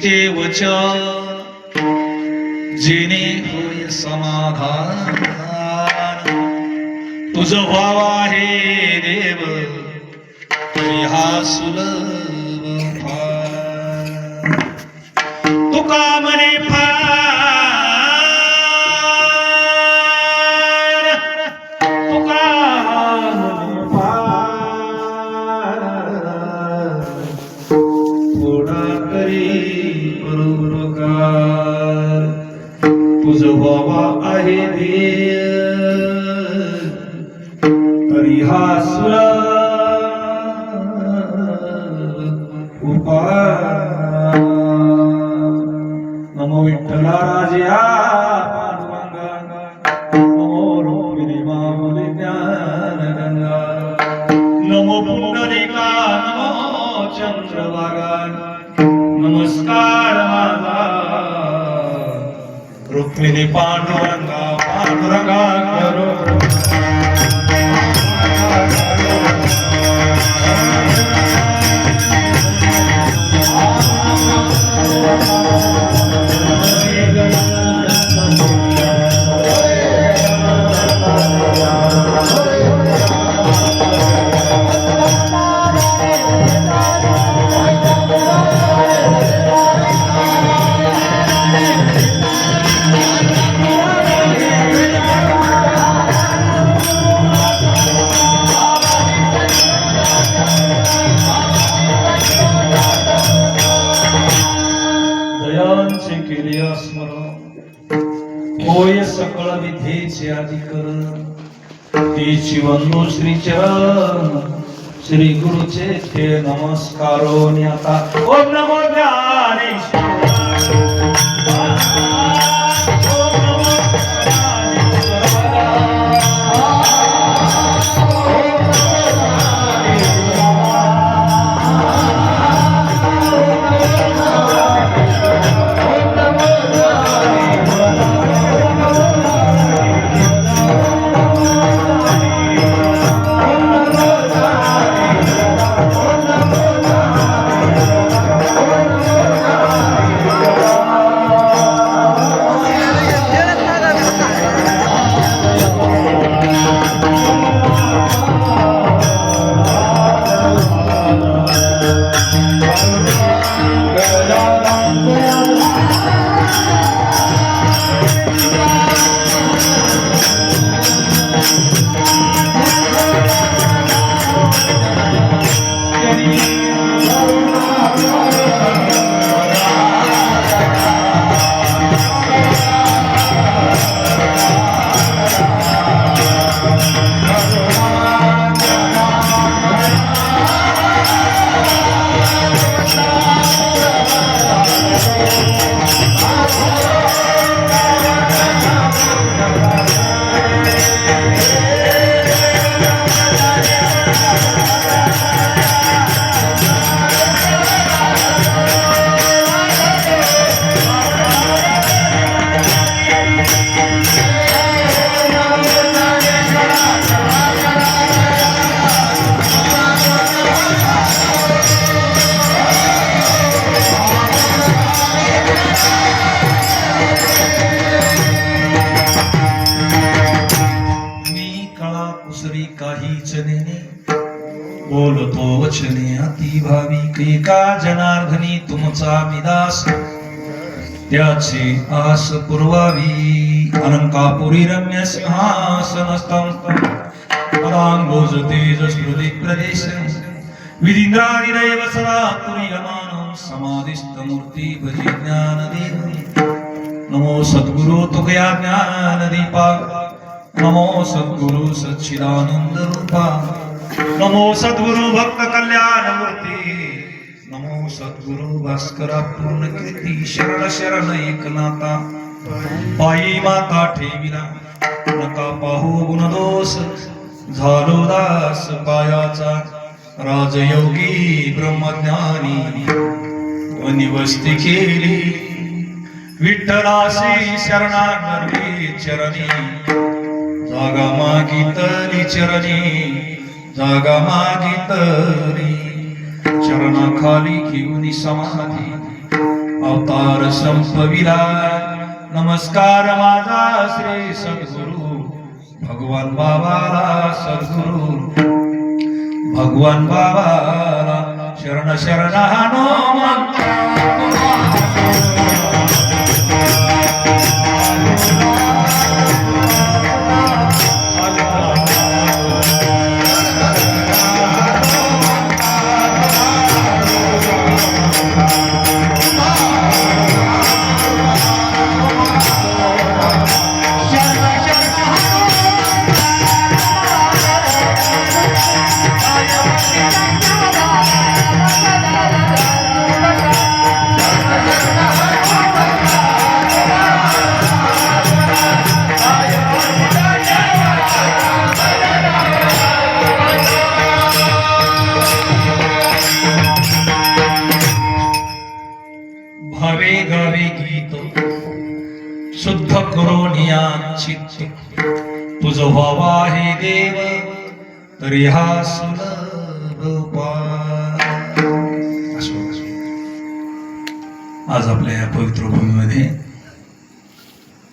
देवच जेणे होय समाधान तुझ व्हावा हे देव तरी हा सुलभ फार तुका म्हणे फार तुका म्हणे फार थोडा तरी बरोबर तुझ व्हावा आहे देव तरी हा सुलभ उपाय नमो विठ्ठला राजया पांडुरंगा नमो रुक्मिणी माऊली ज्ञानगंगा नमो पुंडलिका नमो चंद्रभागा नमस्कार माझा रुक्मिणी पांडुरंगा पांडुरंगा करो होय सकळ विधेचे अधिकरण तेची वंदो श्रीचरण श्री गुरुचे ते नमस्कारो आता ओम नमो बोलतो वचने अति भाविक एका जनार्दनी तुमचा विदास त्याचे आस पुरवावी अनंकापुरी रम्य सिंहासनस्थं पदांगोज तेज स्मृती प्रदेश विधिंद्रादिदैव सदा तुरीयमानं समाधिस्थ मूर्ती भजे ज्ञानदेव नमो सद्गुरु तुकया ज्ञानदीपा नमो सद्गुरु सच्चिदानंद रूपा नमो सद्गुरु भक्त कल्याण मूर्ती नमो सद्गुरु भास्कर पूर्ण कीर्ती शरण शरण एकनाथा पायी माता ठेविला नका पाहू गुणदोष झालो दास पायाचा राजयोगी ब्रह्मज्ञानी वनिवस्ती केली विठ्ठलाशी शरणागती चरणी जागा मागितली चरणी जागा मागितली चरणाखाली घेऊन समाधी अवतार संपविला. नमस्कार माझा श्री सद्गुरु भगवान बाबाला. सद्गुरु भगवान बाबाला शरण शरण हनुमंत. भावे गावे गीत शुद्ध करोनिया चित्त. तुझ व्हावा हे देव तरी हा सुलभ पार. आज आपल्या या पवित्र भूमीमध्ये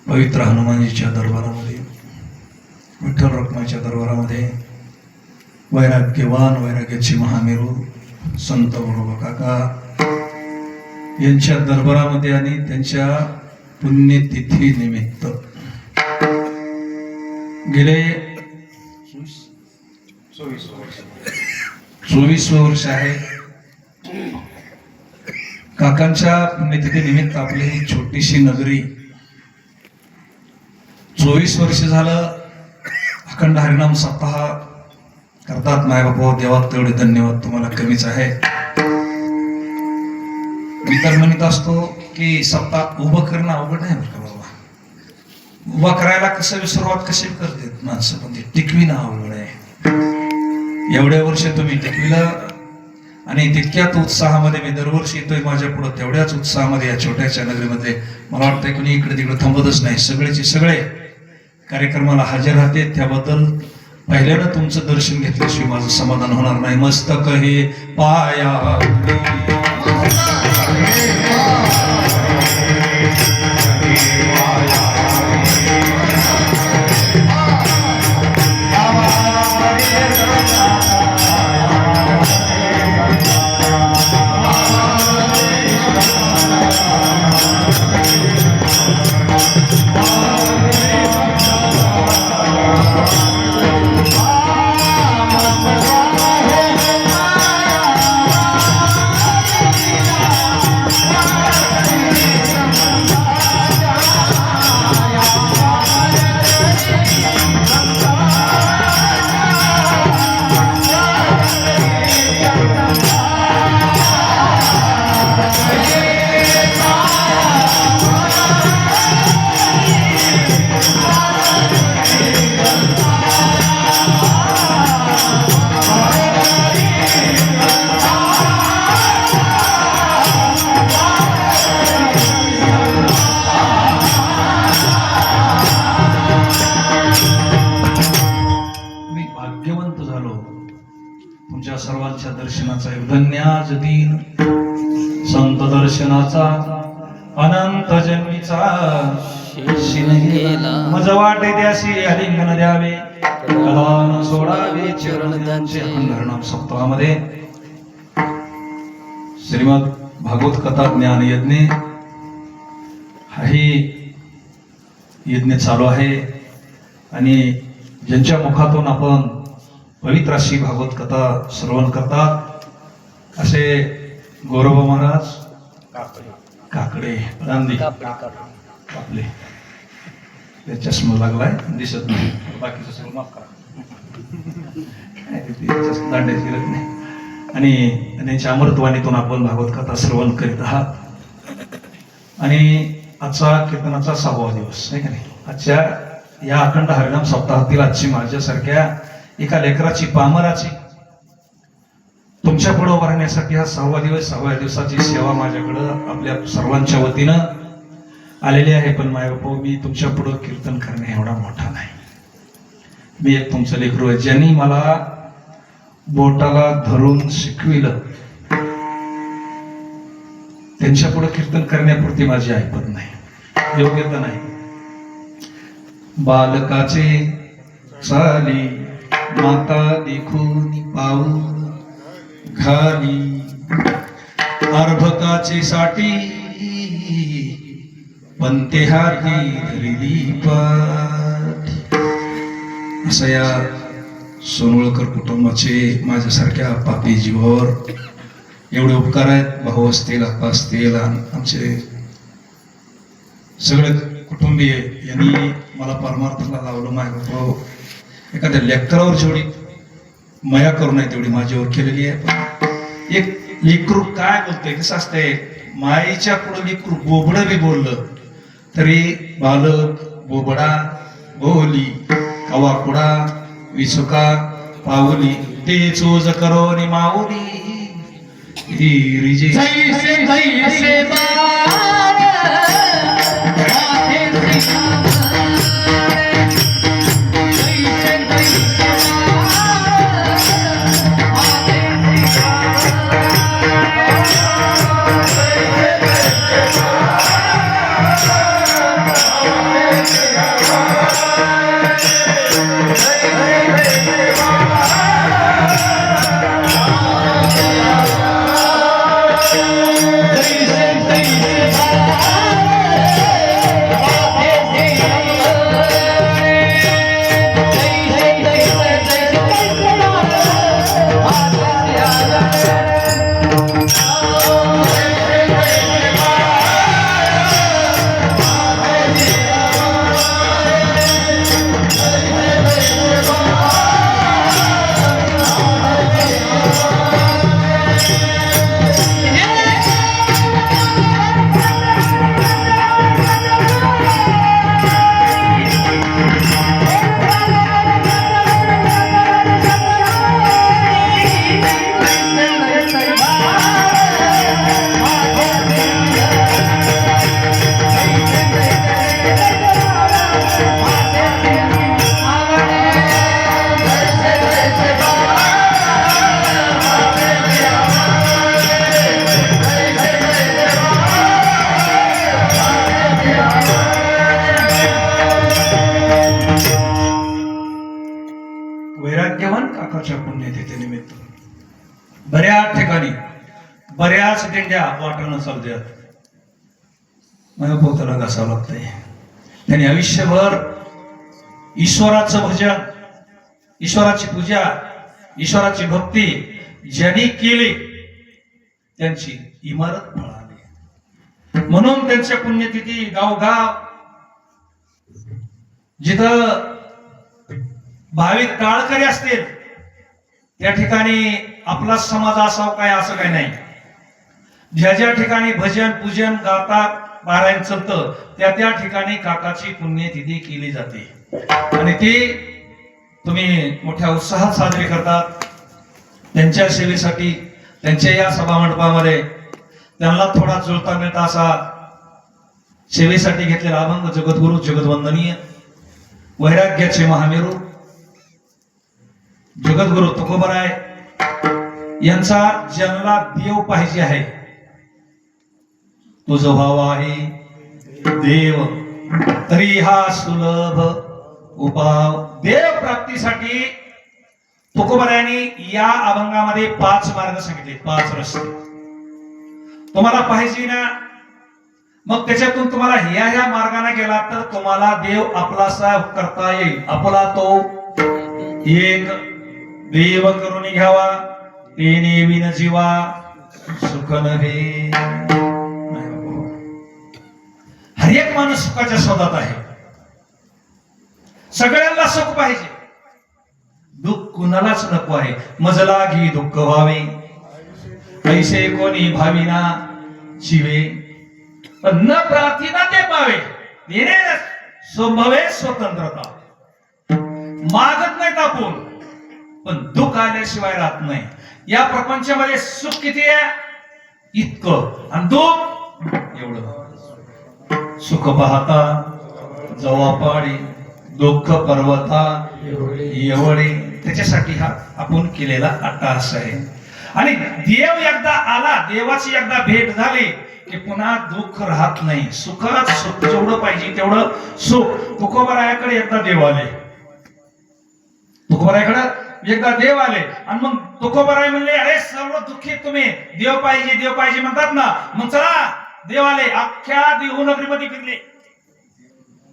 पवित्र हनुमानजीच्या दरबारामध्ये विठ्ठल रखुमाईच्या दरबारामध्ये वैराग्यवान वैराग्याचे महामेरू संत गुरु काका यांच्या दरबारामध्ये आणि त्यांच्या पुण्यतिथी निमित्त गेले 24 वर्ष आहे काकांच्या पुण्यतिथी निमित्त आपली ही छोटीशी नगरी 24 वर्ष झालं अखंड हरिनाम सप्ताह करतात. मायबापा देवात तेवढे धन्यवाद, तुम्हाला कमीच आहे. मी तर म्हणत असतो की सप्ताह उभं करणं अवघड नाही बरं का बाबा. उभा करायला कसं सुरुवात कशी करतात माणसं, पण ते टिकविणं अवघड आहे. एवढ्या वर्ष तुम्ही टिकविलं आणि तितक्याच उत्साहामध्ये मी दरवर्षी येतोय माझ्या पुढं, तेवढ्याच उत्साहामध्ये या छोट्याशा नगरीमध्ये मला वाटतंय कोणी इकडे तिकडे थांबतच नाही. सगळेचे सगळे कार्यक्रमाला हजर राहते. त्याबद्दल पहिल्यांदा तुमचं दर्शन घेतल्याशिवाय माझं समाधान होणार नाही. मस्तक हे पाया तुमच्या सर्वांच्या दर्शनाचा धन्याज दिन. संत दर्शनाचा अनंत जन्मीचा मज वाटे द्यासी अलिंगन द्यावे कलान सोडावे चरण त्यांचे. हरिनाम सप्ताहामध्ये श्रीमद भागवत कथा ज्ञान यज्ञ हाही यज्ञ चालू आहे आणि ज्यांच्या मुखातून आपण पवित्र अशी भागवत कथा श्रवण करतात असे गौरव महाराज काकडे कापले चष्मा लागलाय दिसत नाही, बाकीचं सगळं माफ करा. दांड्याची गरज नाही. आणि त्यांच्या अमृतवाणीतून आपण भागवत कथा श्रवण करीत आहात. आणि आजचा कीर्तनाचा 6वा दिवस आहे का नाही. आजच्या या अखंड हरिनाम सप्ताहातील आजची माझ्यासारख्या एका लेकराची पामराची तुमच्या पुढे उभा राहण्यासाठी हा 6वा दिवस, 6व्या दिवसाची सेवा माझ्याकडं आपल्या सर्वांच्या वतीनं आलेली आहे. पण मायबापू, मी तुमच्या पुढे कीर्तन करणे एवढा मोठा नाही. मी एक तुमचं लेकरू आहे ज्यांनी मला बोटाला धरून शिकविलं. त्यांच्या पुढे कीर्तन करण्यापुरती माझी ऐपत नाही, योग्यता नाही. बालकाचे चाली माता देखून पाऊ घाली, अर्भकाचे साठी पंते हाती धरिली पाठी. असं या सोनवळकर कुटुंबाचे माझ्यासारख्या पापी जीवावर एवढे उपकार आहेत. भाऊ असतील, आप्पा असतील, आमचे सगळे कुटुंबीय यांनी मला परमार्थाला लावलं. माझ्या एखाद्या लेकरावर जेवढी माया करू नये तेवढी माझ्यावर केलेली आहे. पण एक लेकरू काय बोलतोय, कसं असतंय, माईच्या पुढे लेकरू बोबडं बी बोललं तरी बालक बोबडा बोली, कवा कुडा विसुका पावली, ते चोज करो नि माऊली रिजे. वैराग्यवान काकाच्या पुण्यतिथीनिमित्त बऱ्याच ठिकाणी बऱ्याच दिंड्या वाटणं चालतात. माझ्या पोताला घासावं लागतंय. त्यांनी आयुष्यभर ईश्वराचं भजन, ईश्वराची पूजा, ईश्वराची भक्ती ज्यांनी केली त्यांची इमारत फळाली. म्हणून त्यांच्या पुण्यतिथी गावगाव जिथं भाविक टाळकरी असतील त्या ठिकाणी आपला समाज असावं काय असं काही नाही. ज्या ज्या ठिकाणी भजन पूजन गातात, पारायण चालतं, त्या त्या ठिकाणी काकाची पुण्यतिथी केली जाते आणि ती तुम्ही मोठ्या उत्साहात साजरी करतात. त्यांच्या सेवेसाठी त्यांच्या या सभा मंडपामध्ये त्यांना थोडा जुळता मिळता असा सेवेसाठी घेतलेला अभंग जगद्गुरु जगदवंदनीय वैराग्याचे महामेरू जगद्गुरु तुकोबराय यांचा ज्यांना देव पाहिजे आहे तो जो भाव आहे देव, तरी हा सुलभ उपाव. देव प्राप्तीसाठी तुकोबरायांनी या अभंगामध्ये 5 मार्ग सांगितले, 5 रस्ते. तुम्हाला पाहिजे ना, मग त्याच्यातून तुम्हाला ह्या मार्गाने गेला तर तुम्हाला देव आपलासा करता येईल. आपला तो एक देव करून घ्यावा, तेने विन जीवा सुख नव्हे. हर एक माणूस सुखाच्या शोधात आहे. सगळ्यांना सुख पाहिजे, दुःख कुणालाच नको आहे. मजला घी दुःख व्हावे, ऐसे कोणी भाविना शिवे, पण न प्रार्थना ते पावे. देणे स्वभावे स्वतंत्रता. मागत नाही आपण, पण दुःख आल्याशिवाय राहत नाही. या प्रपंचामध्ये सुख किती आहे इतकं, आणि दुःख एवढं. सुख पाहता जवा पाडी, दुःख पर्वता एवढे. त्याच्यासाठी हा आपण केलेला अट्टाहास आहे. आणि देव एकदा आला, देवाची एकदा भेट झाली की पुन्हा दुःख राहत नाही. सुखात सुख जेवढं पाहिजे तेवढं सुख. तुकोबारायाकडे एकदा देव आले, तुकोबारायाकडे एकदा देव आले आणि मग तुकोबाराय म्हणले, अरे सर्व दुःखी तुम्ही देव पाहिजे म्हणतात ना, मग चला देव आले. अख्ख्या देहू नगरीमध्ये फिरले.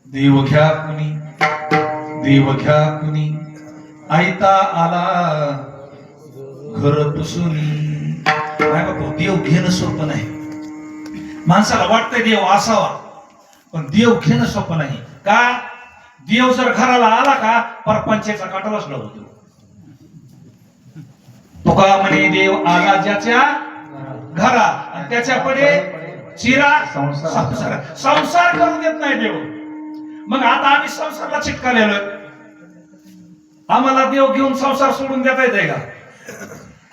देव घ्या कुणी आयता आला घर पुसुनी. काय बाबा, देव घेणं सोपं नाही. माणसाला वाटतंय देव असावा, पण देव घेणं सोपं नाही. का? देव जर घराला आला का परपंचेचा काटालाच लावतो. तुका म्हणे देव आला ज्याच्या घरा आणि त्याच्या पुढे चिरा संसार करू देत नाही देव. मग आता आम्ही संसारला चिटकालेलो, आम्हाला देव घेऊन संसार सोडून देता येते का?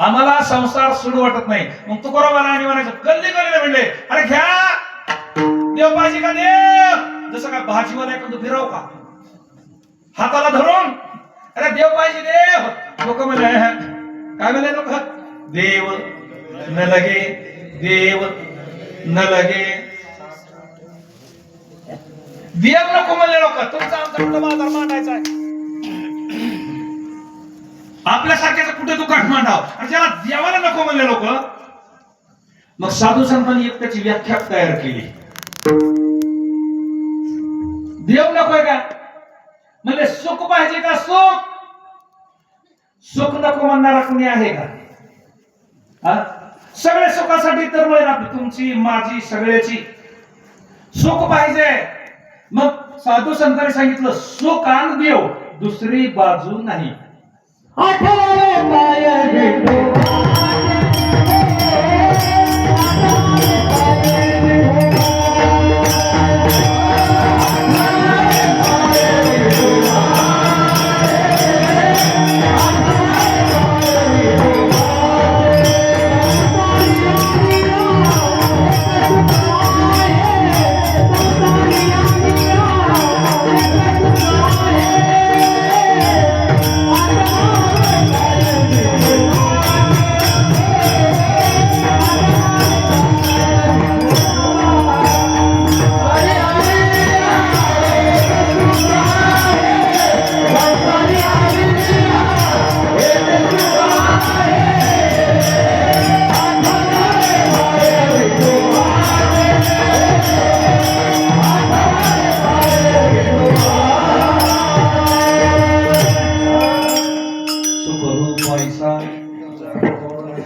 आम्हाला संसार सोडू वाटत नाही. मग तुकोबाला आणि म्हणायचं, गल्ली म्हणले, अरे घ्या देव पाहिजे का देव? जसं काय भाजीवाला एखादं फिरव का हाताला धरून, अरे देव पाहिजे देव. लोक म्हणले, काय म्हणले लोक? देव न लगे, देव न लगे. देव नको म्हणले लोक. तुमचा आमचा कुठं बाजार मांडायचा आहे? आपल्यासारख्याचं कुठे दुकान मांडाव? आणि ज्याला देवाला नको म्हणले लोक, मग साधू संतांनी एक त्याची व्याख्या तयार केली. देव नकोय का? म्हणजे सुख पाहिजे का? सुख सुख नको म्हणणारा कोणी आहे का? सगळे सुखासाठी तरवळ आपली, तुमची माझी सगळ्याची. सुख पाहिजे. मग साधू संतांनी सांगितलं, सुख आण देव, दुसरी बाजू नाही.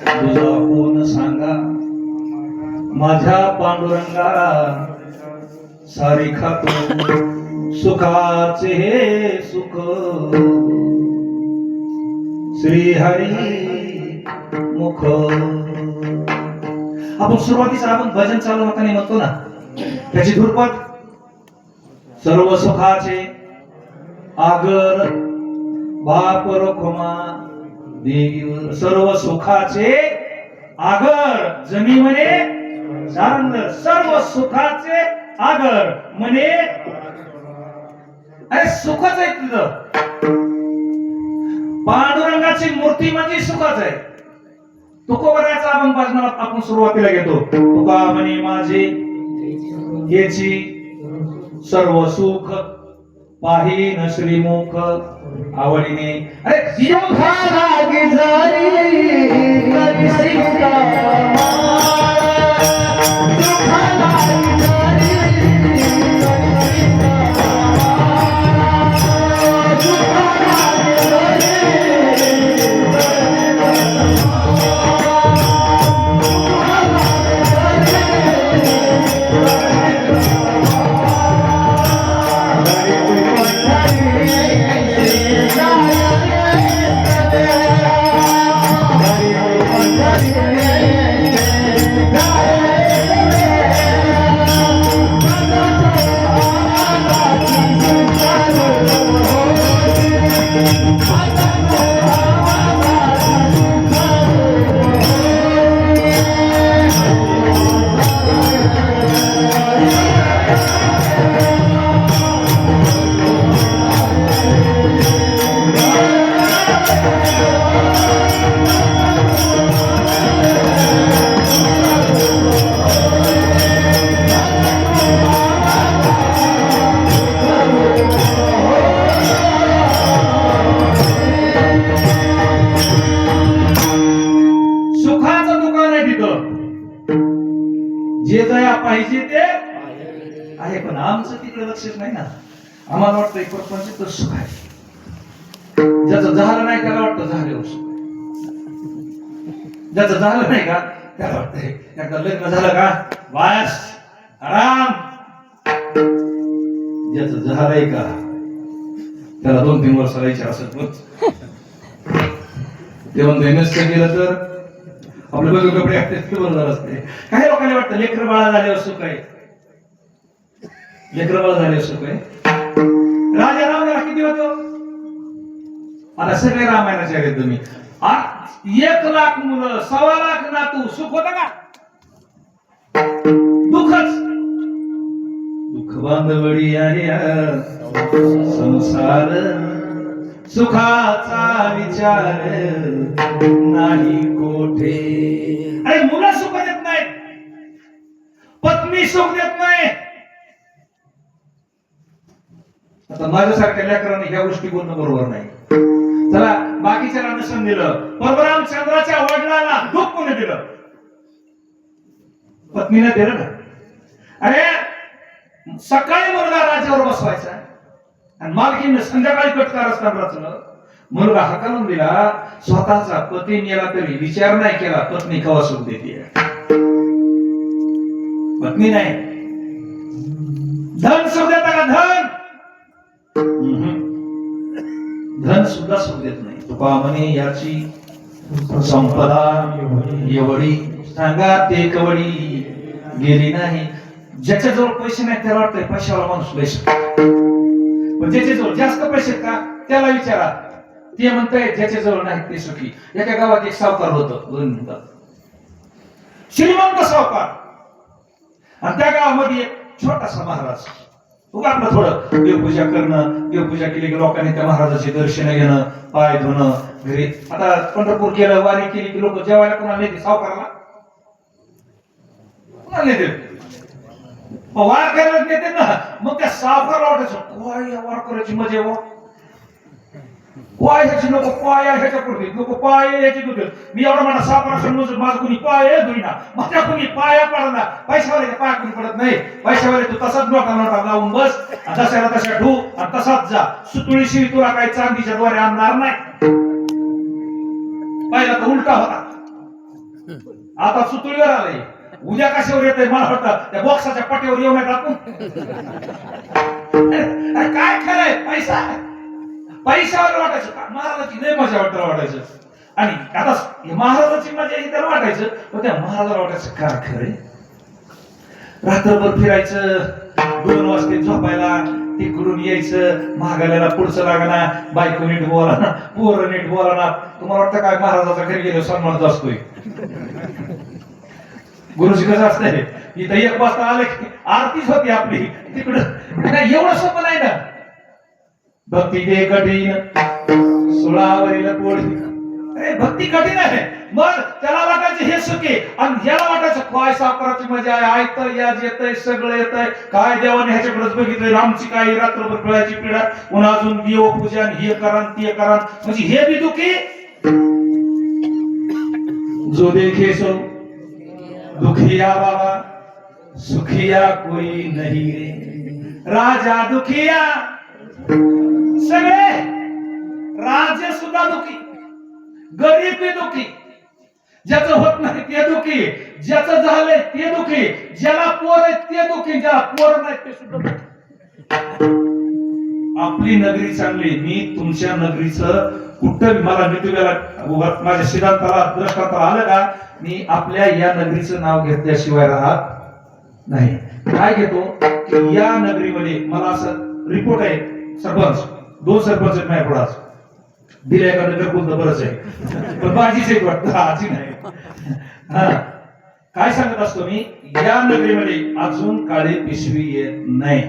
तुझा कोण सांगा माझ्या पांडुरंगा, सारी खातो सुखाचे हे सुख. श्री हरी मुख. आपण सुरुवातीला आपण भजन चालू होताना म्हणतो ना, त्याची धुरपत सर्व सुखाचे आगर बाप रखुमा देवीवर. सर्व सुखाचे आगर जमी म्हणे सारंग, सर्व सुखाचे आगर म्हणे. अरे सुखच आहे तुझं. पांडुरंगाची मूर्ती म्हणजे सुखच आहे. तुकोबारायाचा आपण भजनात आपण सुरुवातीला घेतो. तुका म्हणे माझे याची सर्व सुख पाहिन श्रीमुख आवडीने. अरे देव लागी झाली करी सीता पाहिजे ते आहे, पण आमचं तिकडे लक्षच नाही ना. आम्हाला वाटतं एक प्रपंच सुख आहे, ज्याचं झालं नाही त्याला वाटतं झाल्यावर सुख आहे. ज्याचं झालं नाही का त्याला वाटतंय एकदा लग्न झालं का बस आराम. ज्याचं झालंय का त्याला 2-3 वर्षाला विचार असत ते म्हणतोय नसतं गेलं तर आपले बघ कपडे असते बरोबर असते. काही लोकांना वाटतं लेकर बाळा झाल्यावर सुख आहे, लेकर बाळा झाल्यावर सुख आहे. राजा रामाला किती होतो आता सगळे रामायणाचे आहेत तुम्ही. 1 लाख मुलं 1.25 लाख नातू सुख होतं का? दुःखच. दुःख बांधवडी आहे संसार, सुखाचा विचार नाही कोठे. अरे मुलं सुख देत नाहीत, पत्नी सुख देत नाही. आता माझ्यासारख्या लेकरांनी ह्या गोष्टी बोलणं बरोबर नाही. चला बाकीच्या नसून दिलं, परमरामचंद्राच्या वडिलांना दुःख कोणी दिलं? पत्नीने दिलं ना. अरे सकाळी मुलगा राज्यावर बसवायचा आणि मालकीने संध्याकाळी कटकारस्थान रचलं. मुलगा हकालून दिला, स्वतःचा पती मेला तरी विचार नाही केला पत्नी कवा सुख देते. पत्नी नाही. धन सुख देता का? धन सुद्धा सुख देत नाही. तुका म्हणे याची संपदा एवढी सांगा ते कवडी गेली नाही. ज्याच्याजवळ पैसे नाही त्याला वाटतंय पैशावाला माणूस पैसे, पण ज्याच्याजवळ जास्त पैसे का त्याला विचारा, ते म्हणताय ज्याच्याजवळ नाही ते सुखी. एका गावात एक सावकार होतं, श्रीमंत सावकार, आणि त्या गावामध्ये एक छोटासा महाराज. उगा आपलं थोडं देवपूजा करणं, देवपूजा केली की लोकांनी त्या महाराजाचे दर्शन घेणं, पाय धुणं घरी. आता पंढरपूर केलं, वारी केली की लोक जेवायला कोणाला नेते? सावकाराला कोणाला नेते? वार करायला नेते ना. मग त्या सावकाराला वाटायचं काय या वार करायची मजा आहे. पाय ह्याची लोक पाय ह्याच्या करते, लोक पाय ह्याची करतात. मी एवढा म्हणा सावकार समजून माझं कुणी पाय धुईना, माझ्या कुणी पाया पडना. पैशावाल्याच्या पाया कुणी पडत नाही. पैशावाले तू तसाच नोटा नोटा लावून बस, जशाला तशा ठू आणि तसाच जा. सुतुळी शिवी तुला काही चांदीच्या द्वारे आणणार नाही. पहिला तर उलटा होता, आता सुतुळीवर आलंय. उद्या कशावर येत मला वाटतं त्या बॉक्साच्या पट्यावर येऊ नये टाकून. काय खरंय पैसा, पैशावर वाटायचं का? महाराजाची लय मजा वाटायचं. आणि आता महाराजाची मजा ही त्याला वाटायचं, पण त्या महाराजाला वाटायचं काय खरंय. रात्रभर फिरायचं, 2 वाजता झोपायला, तिकडून यायचं, महागाल्याला पुढचं लागना, बायको नीट बोला ना, पोरं नीट बोला ना. तुम्हाला वाटतं काय महाराजाचा घरी गेलो सन्मानच असतोय? गुरुजी कसं असतंय, इथं 1 वाजता आले की आरतीच होती आपली तिकडं. नाही एवढं सोपं नाही ना. भक्ती ते कठीण सुळावरील पोळी. अरे भक्ती कठीण आहे. मग त्याला वाटायचं हे सुखी, आणि याला वाटायचं काय सावकाराची मजा आहे, ऐकतंय याच येतंय सगळं येतंय. काय देवाने ह्याच्याकडेच बघितलंय, आमची काही रात्रभर पिळायची पिढा, पुन्हा अजून देवपूजन हे करा ते करा. म्हणजे हे बी दुखी. जो देखे सो दुखिया बाबा, सुखिया कोई नहीं रे. राजा दुखिया, सगळे राजे सुद्धा दुखी, गरीब बी दुखी. ज्याचं होत नाही ते दुखी, ज्याचं झालंय ते दुखी, ज्याला पोर आहे ते दुखी, ज्याला पोर नाही ते सुद्धा दुखी. आपली नगरी चांगली. मी तुमच्या नगरीचं कुठं मला मिटूला माझ्या सिद्धांताला दृष्टांताला आलं का? मी आपल्या या नगरीचं नाव घेतल्याशिवाय राहत नाही. काय घेतो की या नगरीमध्ये मला असं रिपोर्ट आहे, सरपंच 2 सरपंच आहेत माझ्या पुढाच. दिल्या एका नगर कोणतं बरंच आहे, पण माझीच एक वाटतं आजी नाही. काय सांगत असतो मी, या नगरीमध्ये अजून काळी पिशवी येत नाही.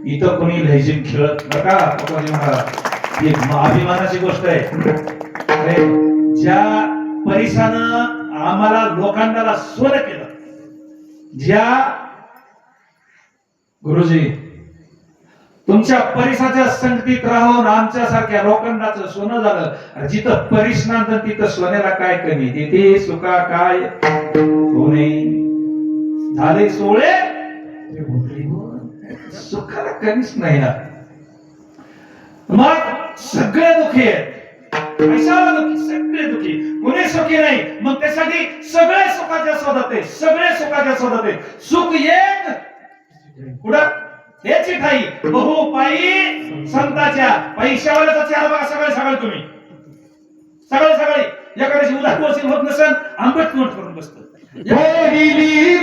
इथं कोणी लहजीन खेळत नका. महाराज एक अभिमानाची गोष्ट आहे. ज्या परिसानं आम्हाला लोकांना सोनं केलं, ज्या गुरुजी तुमच्या परिसराच्या संगतीत राहून आमच्या सारख्या लोखंडाचं सोनं झालं. जिथं परिसनांत तिथं सोन्याला काय कमी, तिथे सुका काय होणे झाले सोळे कधीच नाही ना. मग सगळे दुखी आहेत, पैशाला दुखी, सगळे दुखी, कोणी सुखी नाही. मग त्यासाठी सगळे सुखाच्या शोधात आहे, सगळे सुखाच्या शोधात आहे. सुख एक कुठं याची ठाई बहु पायी संताच्या. पैशावाल्याचा चेहरा बघा सगळे सगळे तुम्ही सगळे सगळे एखाद्याची उदास पोचील होत नसेल आंबट नोट करून बसतो. पहिली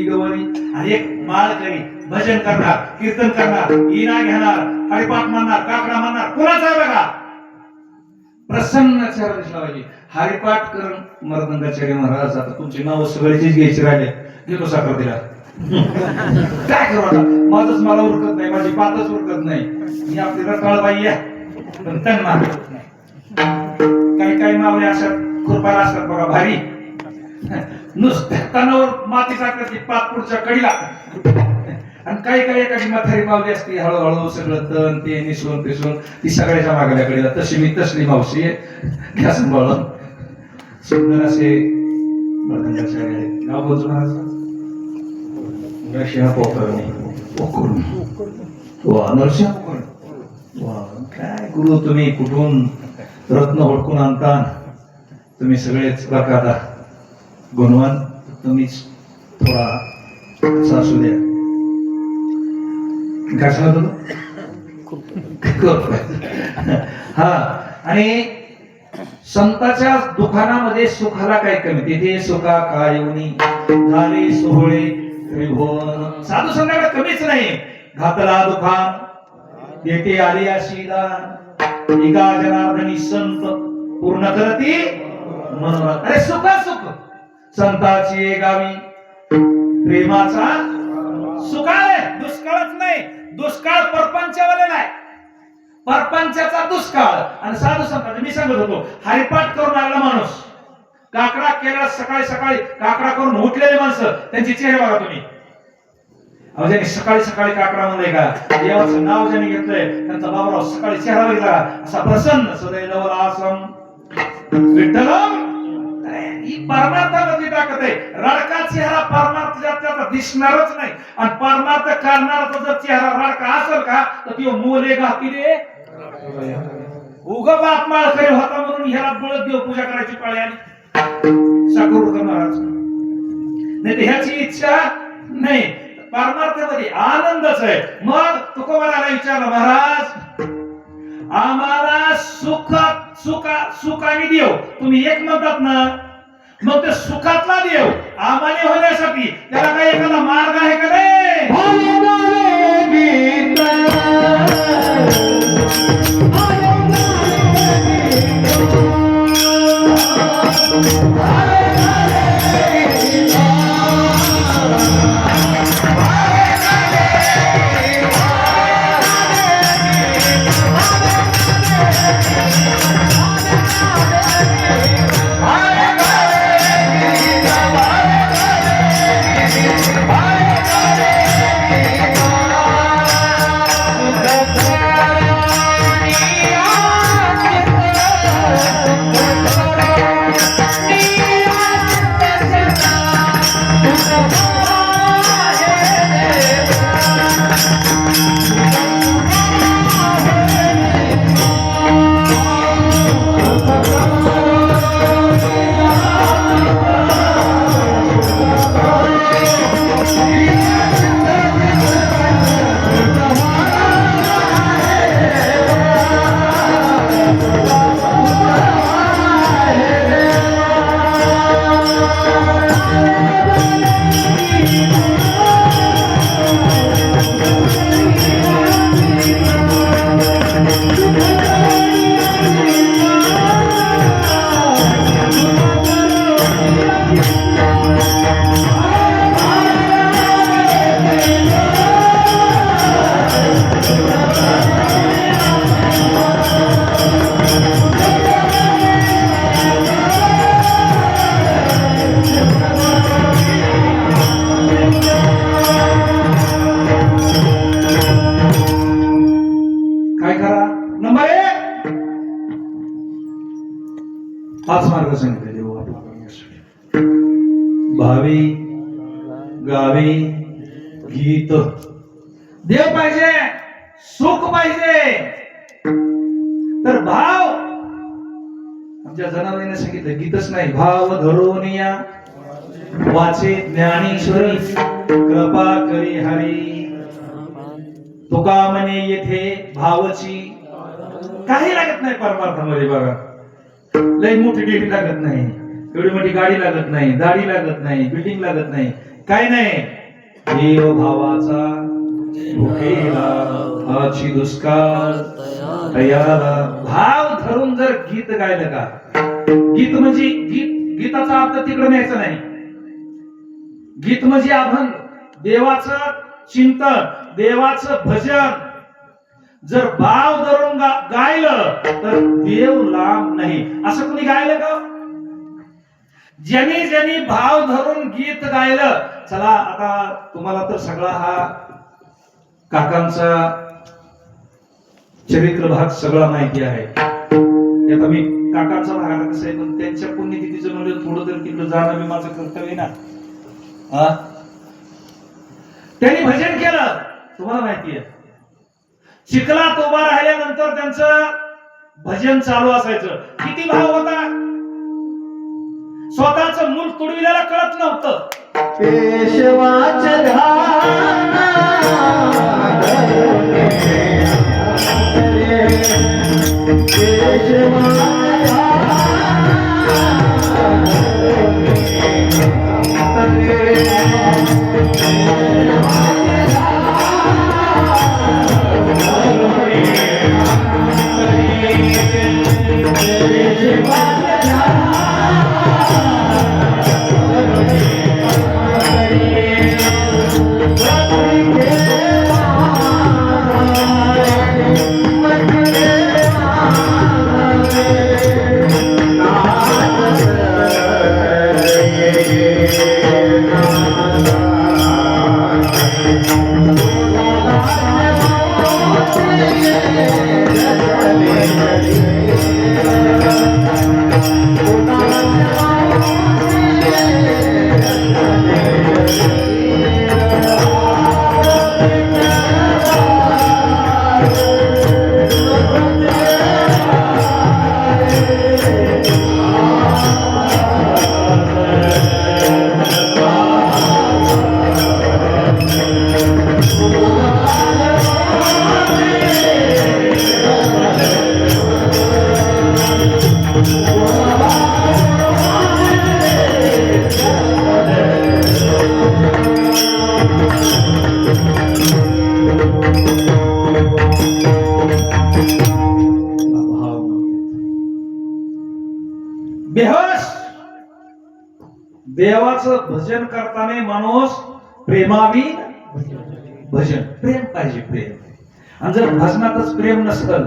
गोवारी एक माळ करी, भजन करणार, कीर्तन करणार, इना घेणार, हरिपाठ म्हणणार, काकडा म्हणणार, कोणाचा आहे बघा प्रसन्न चेहरा दिसला पाहिजे. हरिपाठ करून मर्दंगाचार्य महाराज आता तुमची नाव सगळ्याचीच घ्यायची राहिले, घेतो साखर दिला. काय करू आता, माझच मला उरकत नाही, माझी पातच उरकत नाही. मी आपली रटाळ बाई आहे पण त्यांना नाही. काही काही मावळे अशा कृपाला असतात बघा भारी, नुसत्या तणावर माती टाकण्याची पात पुढच्या कडीला. आणि काही काही एखादी म्हातारी मावली असते हळूहळू सगळं तण ते निसून पिसून ती सगळ्याच्या मागल्या कडीला. तशी मी तसली मावशी आहे, घ्या सांभाळून. सुंदर असे मर्दंगाचार्य गाव बोलतो महाराज नरसिंह पोखरून. वा नरसिंह पोखरून, वा काय गुरु तुम्ही कुठून रत्न ओळखून आणता. तुम्ही सगळेच बघा गुणवान, तुम्हीच थोडा सासू द्या. काय सांगत होतो हा. आणि संतांच्या दुकानामध्ये सुखाला काय कमी, तिथे सुखा काय येऊनी झाले सोहळे त्रिभुवन. साधू संतांकडे कमीच नाही. घातला दुकान तेथे आली अशी दान, एका जनार्दनी संत पूर्ण करती मनोरथ. अरे सुख सुख संताची गावी प्रेमाचा सुकाळ आहे, दुष्काळच नाही. दुष्काळ परपंचावाले नाही, परपंचाचा दुष्काळ. आणि साधू संतांचा मी सांगत होतो, हरिपाठ करून आलेला माणूस, काकडा केला सकाळी सकाळी, काकडा करून उठलेले माणसं त्यांचे चेहरे बघा तुम्ही. ज्यांनी सकाळी सकाळी काकडा म्हणलंय का, देवाचं नाव ज्यांनी घेतलंय त्यांचा बाबराव सकाळी चेहरा बघितला असा प्रसन्न. सदैव आश्रम विठ्ठलम. ही परमार्थामधली ताकद आहे. रडका चेहरा परमार्थ त्याचा दिसणारच नाही. आणि परमार्थ करणारा जर चेहरा रडका असेल का तर तो मोले घाती रे उग बाप माळ खरी होता म्हणून ह्याला बळद देव पूजा करायची पाळी आली साखर महाराज. नाही तर ह्याची इच्छा नाही. परमार्थामध्ये आनंदच आहे. मग तुकोबाराला विचारलं, महाराज आम्हाला सुख सुखाने देव तुम्ही एक म्हणतात ना, मग ते सुखातला देव आम्हाला होण्यासाठी त्याला काही एखादा मार्ग आहे का नाही? भावी गावी गीत. देव पाहिजे, सुख पाहिजे, तर भाव. आमच्या जनावरांनी सांगितलं, गीतच नाही, भाव धरून या वाचे ज्ञानेश्वरी, कृपा करी हरी. तुका म्हणे येथे भावची काही लागत नाही परमार्थामध्ये. बघा, लय मोठी डेटी लागत नाही, एवढी मोठी गाडी लागत नाही, दाढी लागत नाही, बिल्डिंग लागत नाही, काय नाही. देव भावाचा भुकेला हाची दुष्काळ तयारा. भाव धरून जर गीत गायलं का, गीत म्हणजे गीताचा अर्थ तिकडे न्यायचा नाही. गीत म्हणजे अभंग, देवाचं चिंतन, देवाचं भजन. जर भाव धरून गायलं तर देव लांब नाही. असं कोणी गायलं का? ज्यांनी ज्यांनी भाव धरून गीत गायलं. चला आता तुम्हाला तर सगळा हा काकांचा चरित्र भाग सगळा माहिती आहे. आता मी काकांचा भाग आता कसं आहे, पण त्यांच्या पुण्यतिथीचं म्हणलं थोडं तर तिकडे जाणं मी माझं कर्तव्य ना. त्यांनी भजन केलं, तुम्हाला माहिती आहे. चिखलात उभा राहिल्यानंतर त्यांचं भजन चालू असायचं. किती भाव होता, स्वतःच मूल तुडविल्याला कळत नव्हतं. पेशवाचं ध्यान बेहोश. देवाचं भजन करताना माणूस प्रेमावी भजन, प्रेम पाहिजे, प्रेम. आणि जर भजनातच प्रेम नसल,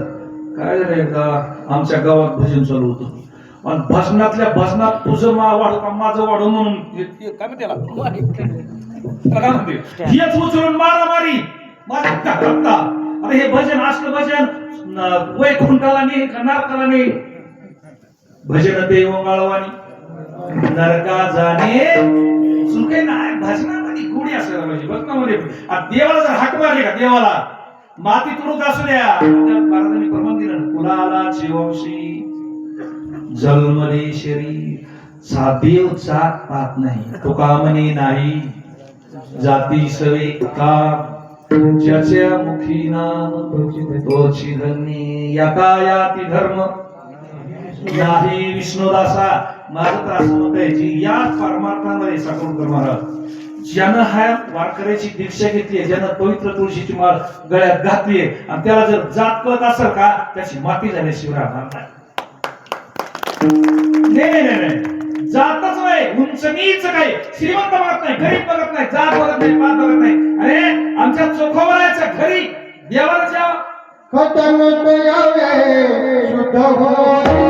काय झालं, एकदा आमच्या गावात भजन चालू होतं आणि भजनातल्या भजनात तुझं वाढू का माझं वाढू म्हणून काय म्हणते हेच उचलून मारामारी माझ्या रक्ता. अरे हे भजन असलं भजन वैकुंठाला नाही का नरकाला नाही. भजन देव गाळवानी नरका जाणे सुखे नाही. भजनामध्ये गोडी असायला पाहिजे. भजनामध्ये देवाला जर हाक मारली का, देवाला माती तुरुक असू द्या. महाराजांनी प्रमाण दिलं, कुलाला शिवंशी जन्मले शरीर. देव जात पाहत नाही, तुका म्हणे नाही जाती सवे का. ज्याच्या मुखी नाम तोची धन्य. याका याती धर्म नाही विष्णुदासा. माझं तर असं मत आहे की या परमार्थामध्ये साकोळकर महाराज ज्यानं हा वारकऱ्याची दीक्षा घेतली, ज्यानं पवित्र तुळशीची माळ गळ्यात घातली आणि त्याला जर जात कळत असेल का, त्याची माती झाल्याशिवाय राहणार नाही. जातच नाही, उंच नीच काही, श्रीमंत बघत नाही, गरीब बघत नाही, जात बघत नाही, पात बघत नाही. अरे आमच्या चोखोबराच्या घरी देवाला जावं, खतनत यावे शुद्ध होई.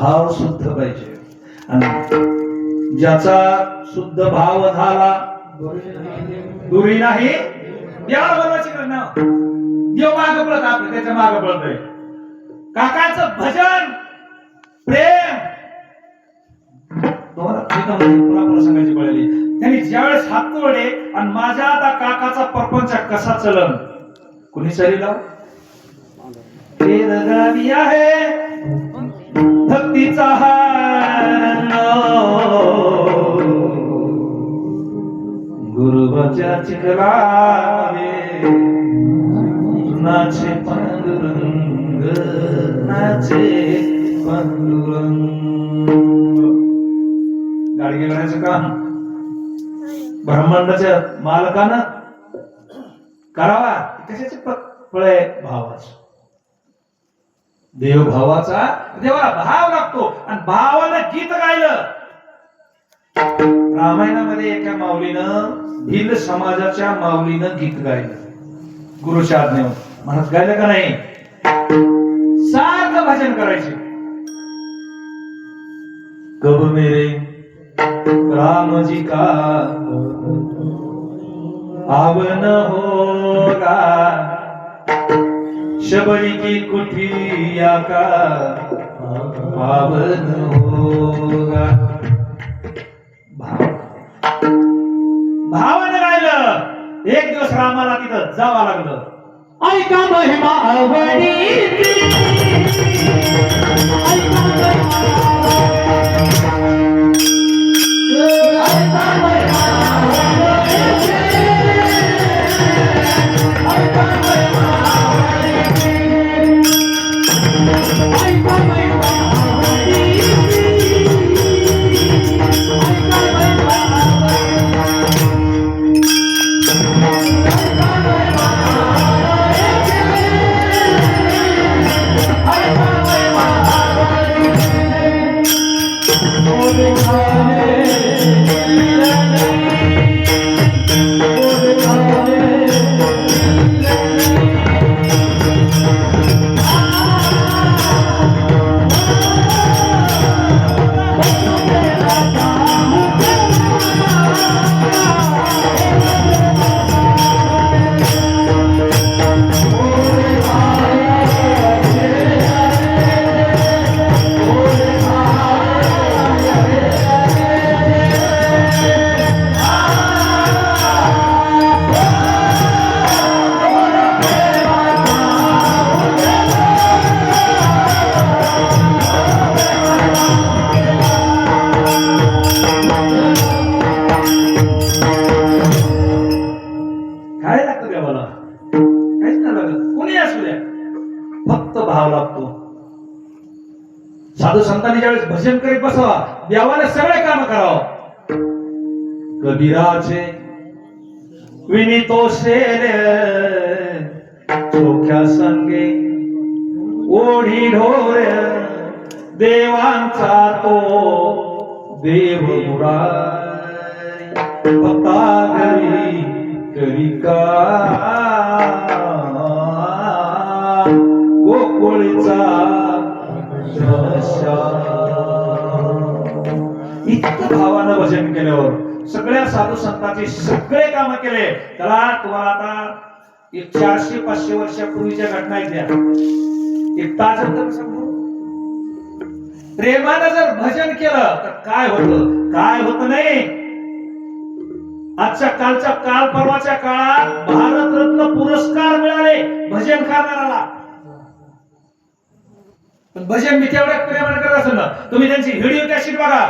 भाव शुद्ध पाहिजे आणि ज्याचा शुद्ध भाव झाला दुरी नाही देवाला बोलवायची गरज नाही. देव माग पळत आपलं त्याच्या माग पळतोय. काकांचं भजन प्रेम पुन्हा सांगायची पडली. त्यांनी ज्यावेळेस हात तोडले आणि माझ्या आता काकाचा परपंच कसा चलन कुणी सरीला गावी आहे भक्तीचा गुरुबाच्या चिखलावे नाचे पांडुरंग नाचे पांडुरंग. गाडगे गाण्याचं काम ब्रह्मांडाच्या मालकानं करावा. कशाचे फळ आहे भावाचं. देव भावाचा देवाला भाव लागतो आणि भावानं गीत गायलं. रामायणामध्ये एका माऊलीनं भिल्ल समाजाच्या माऊलीनं गीत गायलं गुरुच्या आज्ञेवर. म्हणत गायलं का नाही? सारखं भजन करायचे. कब मेरे राम जी का आवन होगा शबरी की कुटिया का पावन होगा. भावानं गायलं. एक दिवस रामाला तिथं जावं लागलं. ऐका महिमा आवडीची, ऐका महिमा साधू संतांनी ज्यावेळेस भजन करीत बसावा देवाने सगळे काम करावं. कबीराचे विनितो शेर चोख्या संगे ओढी ढोर देवांचा तो देव मुरारी भक्ता घरी करी का गोकुळचा इतकं भावानं भजन केल्यावर सगळ्या साधू संतांचे सगळे काम केले. त्याला तुम्हाला आता 400-500 वर्षापूर्वीच्या घटना आहेत त्या. एक ताज प्रेमानं जर भजन केलं तर काय होतं काय होत नाही. आजच्या कालच्या काल परवाच्या काळात भारतरत्न पुरस्कार मिळाले भजन करणाऱ्याला. भजन मी तेवढ्या प्रेमाने करत असेल ना तुम्ही त्यांची व्हिडिओ कॅसेट बघा.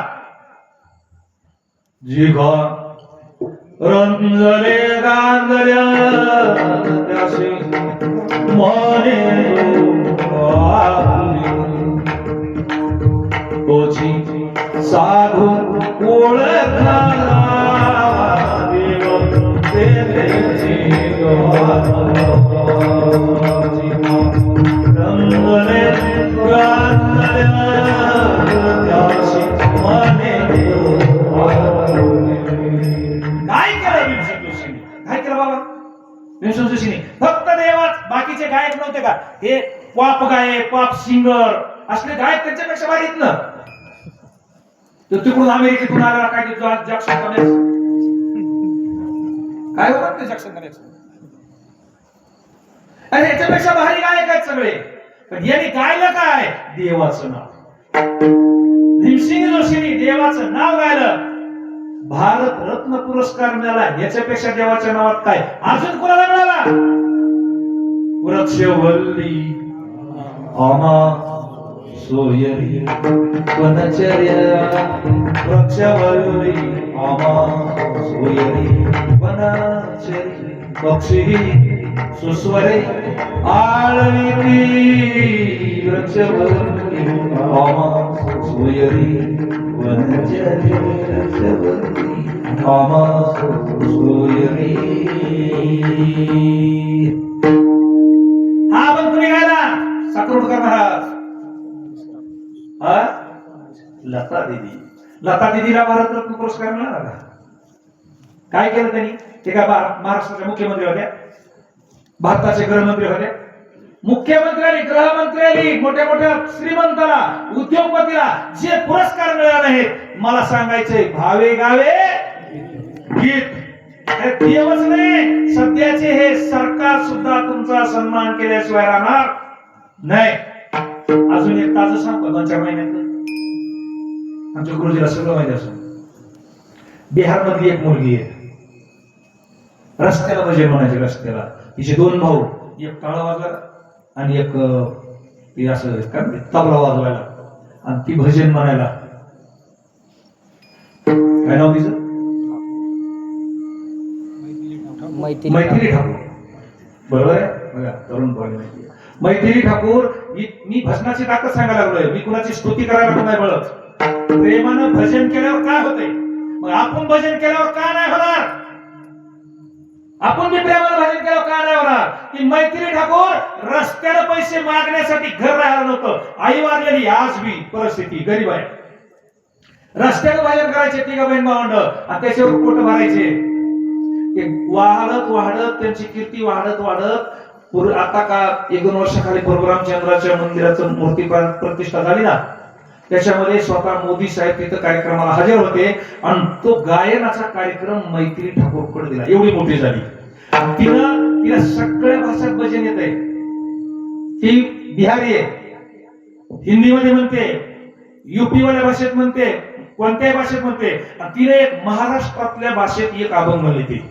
जिघा रंजले गांजल्या त्याशी मने तोची साधू ओळखला देव तेरेची रंजले फक्त देवाच बाकीचे गायक नव्हते का? हे पॉप गायक पॉप सिंगर असले गायक त्यांच्यापेक्षा भारी आहेत ना. तो तिकडून अमेरिकेतून आला काय ते जॅक्सन कनेक्स काय होतात ते जॅक्सन कनेक्स अरे याच्यापेक्षा भारी गायक आहेत सगळे. पण यांनी गायलं काय देवाचं नाव. भीमसिंग जोशींनी देवाचं नाव गायलं. भारत रत्न पुरस्कार मिळाला. याच्यापेक्षा देवाच्या नावात काय अजून कोणाला मिळाला. वृक्षवल्ली आमा सोयरी वनचर्या वृक्षवल्ली आमा सोयरी वनचरी पक्षी सुस्वरे आळविती वृक्षवल्ली आमा सोयरी वनचरी वृक्षवल्ली आमा सोयरी. हा पण कुणी गायला साखरोडकर महाराज. लता दीदी. लता दीदीला भारतरत्न पुरस्कार मिळाला का. काय केलं त्यांनी. ते काय महाराष्ट्राच्या मुख्यमंत्री होत्या. भारताचे गृहमंत्री होते. मुख्यमंत्र्यांनी गृहमंत्र्यांनी मोठ्या मोठ्या श्रीमंताला उद्योगपतीला जे पुरस्कार मिळाले आहेत मला सांगायचे भावे गावे गीत. देवच नाही सध्याचे हे सरकार सुद्धा तुमचा सन्मान केल्याशिवाय राहणार नाही. अजून एक ताज सांगतो 2-4 महिन्यात आमच्या गुरुजीला सगळं माहिती असं. बिहार मधली एक मुलगी आहे. रस्त्याला भजन म्हणायचे. रस्त्याला तिचे 2 भाऊ. एक टाळा वाजवायला आणि एक ती असं काय तबला वाजवायला आणि ती भजन म्हणायला. काय नाव तिचं. मैथिली ठाकूर. बरोबर आहे बघा तरुण पोरांना माहिती आहे. मैथिली ठाकूर. मी भजनाची ताकद सांगायला लागलोय. मी कुणाची स्तुती करायला नाही बोलत. प्रेमानं भजन केल्यावर काय होतंय. मग आपण भजन केल्यावर का नाही होणार. आपण बी प्रेमानं भजन केल्यावर का नाही होणार. की मैथिली ठाकूर रस्त्याला पैसे मागण्यासाठी घर राहायला नव्हतं. आई वारलेली आज बी परिस्थिती गरीब आहे. रस्त्यावर भजन करायचे 3 बहीण भावंड आणि त्याच्यावर पोट भरायचे. वाढत वाढत त्यांची कीर्ती वाढत वाढत आता का 1-2 वर्षाखाली प्रभू रामचंद्राच्या मंदिराचं मूर्ती प्रतिष्ठा झाली ना. त्याच्यामध्ये स्वतः मोदी साहेब तिथं कार्यक्रमाला हजर होते आणि तो गायनाचा कार्यक्रम मैथिली ठाकूरकडे दिला. एवढी मोठी झाली. तिला सगळ्या भाषेत भजन येत आहे. ती बिहारी आहे. हिंदीमध्ये म्हणते. युपी वाल्या भाषेत म्हणते. कोणत्याही भाषेत म्हणते. आणि तिने एक महाराष्ट्रातल्या भाषेत एक अभंग म्हणले. ती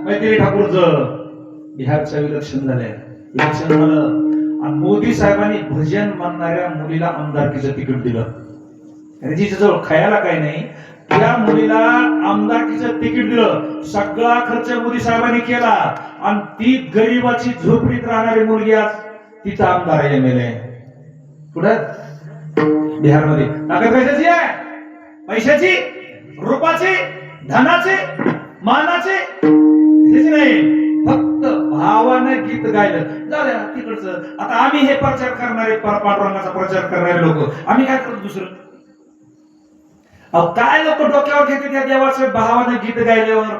मैथिली ठाकूरचं बिहारचं इलेक्शन झालंय. इलेक्शन झालं आणि मोदी साहेबांनी भजन म्हणणाऱ्या मुलीला आमदारकीचं तिकीट दिलं. तिच्याजवळ खायला काही नाही. त्या मुलीला आमदारकीचं तिकीट दिलं. सगळा खर्च मोदी साहेबांनी केला आणि ती गरीबाची झोपडीत राहणारी मुलगी आज तिचा आमदार आहे. MLA कुठं बिहारमध्ये. ताकद कशाची आहे. पैशाची, रूपाची, धनाची, मानाची नाही. फक्त भावानं गीत गायलं झालं तिकडचं. आता आम्ही हे प्रचार करणारे पांडुरंगाचा प्रचार करणारे लोक आम्ही काय करतो दुसरं. काय लोक डोक्यावर घेते त्या देवाचं भावानं गीत गायल्यावर.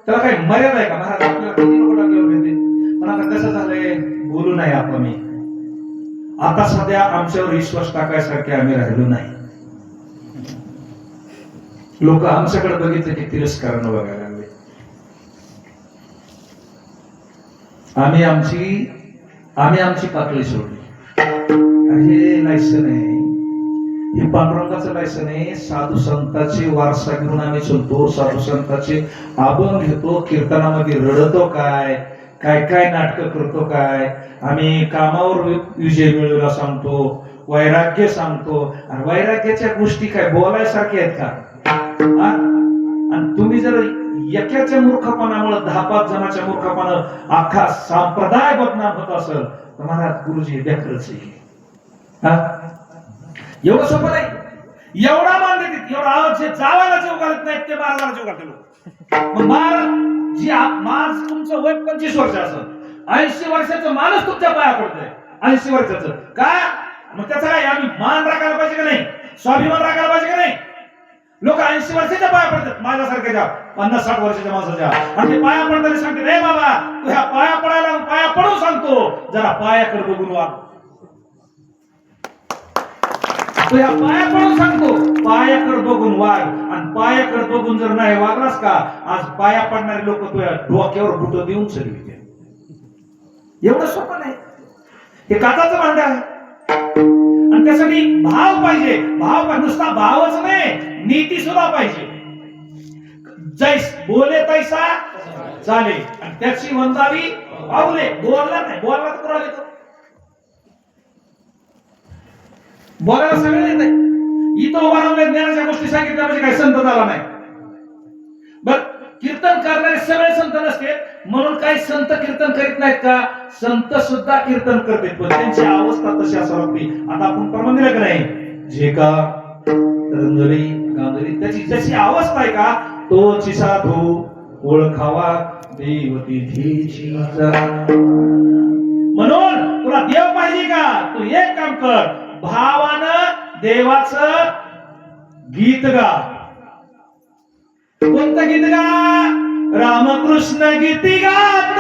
त्याला काही मर्यादा आहे का. महाराज आपल्याला किती लोक डोक्यावर घेते. पण आता कसं झालंय बोलू नाही आपण. आता सध्या आमच्यावर विश्वास टाकायसारखे आम्ही राहिलो नाही. लोक आमच्याकडे बघितले की तिरस्कारानं बघायला लागले. आम्ही आमची पातळी सोडली. आणि हे लायसन आहे, हे पांडुरंगाचं लायसन आहे. साधू संतांचे वारसा घेऊन आम्ही चलतो, साधू संतांचे अभंग घेतो, कीर्तनामध्ये रडतो काय काय काय नाटक करतो काय. आम्ही कामावर विजय मिळवला सांगतो, वैराग्य सांगतो. आणि वैराग्याच्या गोष्टी काय बोलायसारख्या आहेत का? आणि तुम्ही जर एकाच्या मूर्खपणामुळे 10-5 जणांच्या मूर्खपणानं अख्खा संप्रदाय बदनाम होत असेल तर महाराज गुरुजी बेकरच आहे. एवढं सोपं नाही. एवढा मान देतात, एवढा आवाज जे जावायला जेव घालत नाहीत ते महाराजाला जेव घालते लोक. मग महाराज जी माणूस तुमचं वय 25 वर्ष असेल, 80 वर्षाचं माणूस तुमच्या पाया पडतोय. 80 वर्षाचं का? मग त्याचा काय आम्ही मान राखायला पाहिजे का नाही? स्वाभिमान राखायला पाहिजे का नाही? लोक 80 वर्षाच्या पाया पडतात, माझ्यासारख्याच्या 50-60 वर्षाच्या माणसाच्या. आणि ते पाया पडताना सांगते, रे बाबा तू ह्या पाया पडायला पाया पडून सांगतो, जरा पायाकडे बघून वाग. तो या पाया पडून सांगतो, पायाकडे बघून वाग. आणि पायाकडे बघून जर नाही वागलास का, आज पाया पडणारे लोक तुझ्या डोक्यावर बुट देऊन चढविते. एवढं सोपं नाही. हे काचाचं भांड आहे. आणि त्यासाठी भाव पाहिजे. भाव नुसता भावच नाही, नीती सुद्धा पाहिजे. जैस बोले तैसा चाले, आणि त्याची वंदावी पावले. बोलला नाही, बोलला तर कोणाला येतो? बोलायला सगळं येत आहे. इथं उभा राहून ज्ञानाच्या गोष्टी सांगितल्या म्हणजे काय संत झाला नाही. बर, कीर्तन करणारे सगळे संत नसते म्हणून काही संत कीर्तन करीत नाहीत का? संत सुद्धा कीर्तन करतात, पण त्यांची अवस्था तशी असावी लागते. आता आपण प्रमाण दिलं का नाही? जे का रंजरी गांजरी त्याची जशी अवस्था आहे का, तोची साधू ओळखावा देवतिथीची. म्हणून तुला देव पाहिजे का? तू एक काम कर, भावानं देवाचं गीत गा. कोणतं गीत गा? रामकृष्ण गीती गात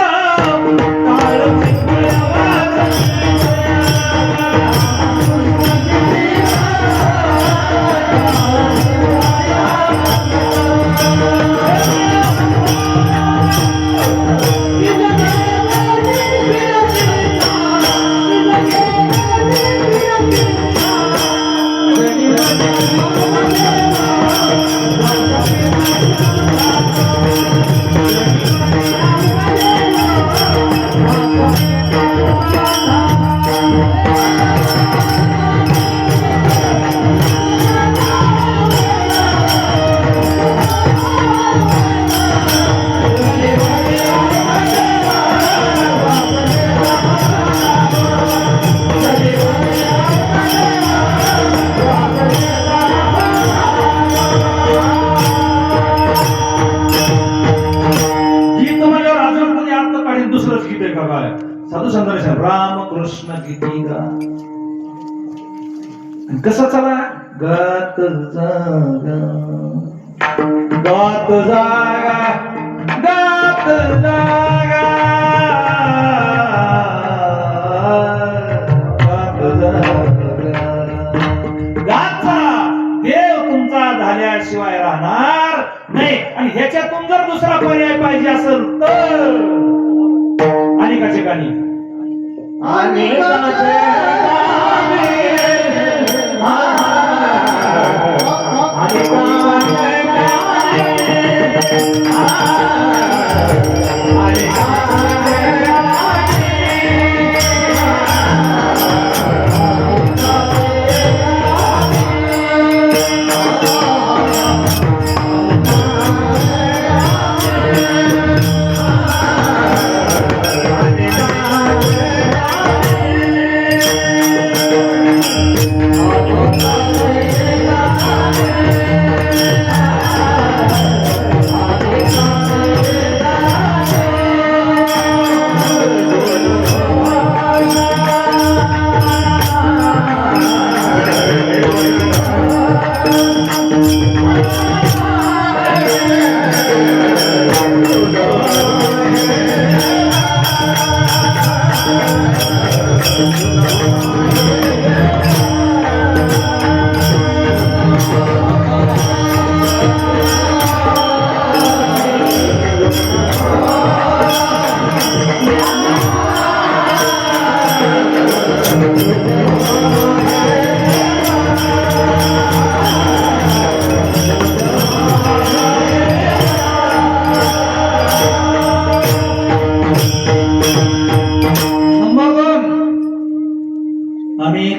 साधू संतांनी रामकृष्ण गीती गा. कसं चला? गात जागा गात जागा गात जागा गात जागा गात चला. देव तुमचा झाल्याशिवाय राहणार नाही. आणि ह्याच्यातून जर दुसरा पर्याय पाहिजे असेल तर अनेकाचे गाणी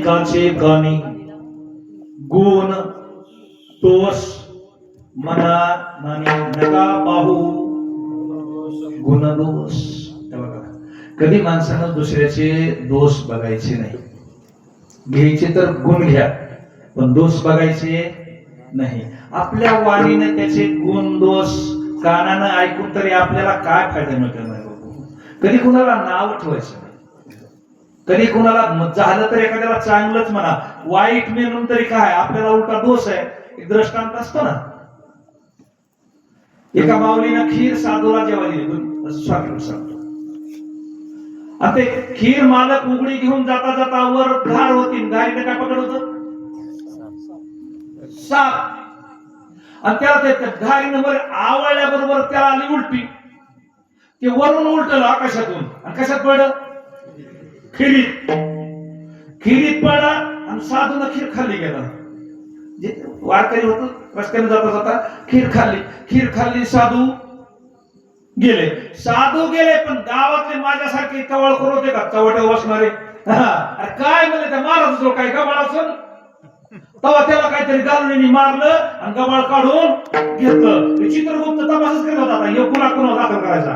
अनेकाचे गाणी गुण दोष मना नानी नका पाहू गुण दोष. कधी माणसानं दुसऱ्याचे दोष बघायचे नाही. घ्यायचे तर गुण घ्या पण दोष बघायचे नाही. आपल्या वाणीने त्याचे गुण दोष कानानं ऐकून तरी आपल्याला काय फायदा मिळणार नाही. कधी कुणाला नाव ठेवायचं नाही. कधी कुणाला झालं तर एखाद्याला चांगलंच म्हणा, वाईट म्हणून तरी काय आपल्याला उलटा दोष आहे. एक दृष्टांत असतो ना, एका माऊलीनं खीर साधूला जेव्हा दिली सांगतो आणि ते खीर मालक उघडी घेऊन जाता जाता वर धार होती, धारीने काय पकड होत साप, आणि त्याला ते धारीनं वर आवळल्याबरोबर त्याला आली उलटी. ते वरून उलटलं आकाशातून आणि कशात पडलं खिरीत. खिरीत पडला आणि साधून खीर खाल्ली गेला. जे वारकरी होत रस्त्याने जाता जाता खीर खाल्ली साधू गेले. पण गावातले माझ्यासारखे कवळखोर होते का चवटे बसणारे, अरे काय म्हणले त्या महाराज काय गबाळ असून तेव्हा त्याला काहीतरी गालूने मारलं आणि गबाळ काढून घेतलं. चित्रगुप्त तपासच करत होता हे कुणा दाखल करायचा.